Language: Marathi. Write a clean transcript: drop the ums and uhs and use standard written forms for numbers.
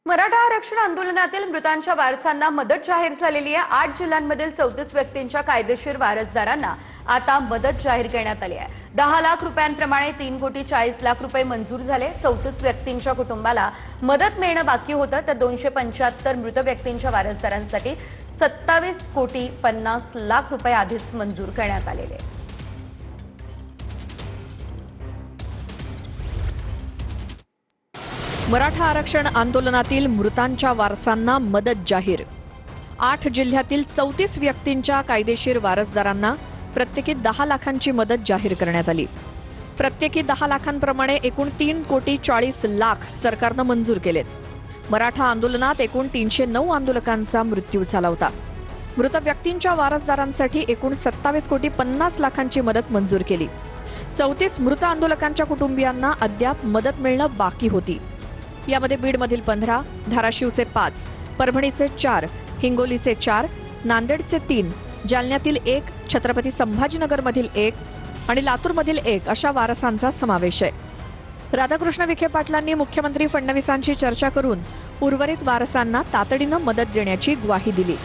मराठा आरक्षण आंदोलनातील मृतांच्या वारसांना मदत जाहीर झालेली आहे। 8 जिल्ह्यांमधील 34 व्यक्तींच्या कायदेशीर वारसदारांना आता मदत जाहीर करण्यात आली आहे। 10 लाख रुपयांप्रमाणे 3,40,00,000 रुपये मंजूर झाले। 34 व्यक्तींच्या कुटुंबाला मदत मिळणं बाकी होतं, तर 275 मृत व्यक्तींच्या वारसदारांसाठी 27,50,00,000 रुपये आधीच मंजूर करण्यात आलेले आहेत। मराठा आरक्षण आंदोलनातील मृतांच्या वारसांना मदत जाहीर। 8 जिल्ह्यातील 34 व्यक्तींच्या कायदेशीर वारसदारांना प्रत्येकी 10 लाखांची मदत जाहीर करण्यात आली। प्रत्येकी 10 लाखांप्रमाणे एकूण 3,40,00,000 सरकारनं मंजूर केलेत। मराठा आंदोलनात एकूण 309 आंदोलकांचा मृत्यू झाला होता। मृत व्यक्तींच्या वारसदारांसाठी एकूण 27,50,00,000ची मदत मंजूर केली। 34 मृत आंदोलकांच्या कुटुंबियांना अद्याप मदत मिळणं बाकी होती। यामध्ये बीडमधील 15, धाराशिवचे 5, परभणीचे 4, हिंगोलीचे 4, नांदेडचे 3, जालन्यातील 1, छत्रपती संभाजीनगरमधील 1 आणि लातूरमधील 1 अशा वारसांचा समावेश आहे। राधाकृष्ण विखे पाटलांनी मुख्यमंत्री फडणवीसांची चर्चा करून उर्वरित वारसांना तातडीनं मदत देण्याची ग्वाही दिली।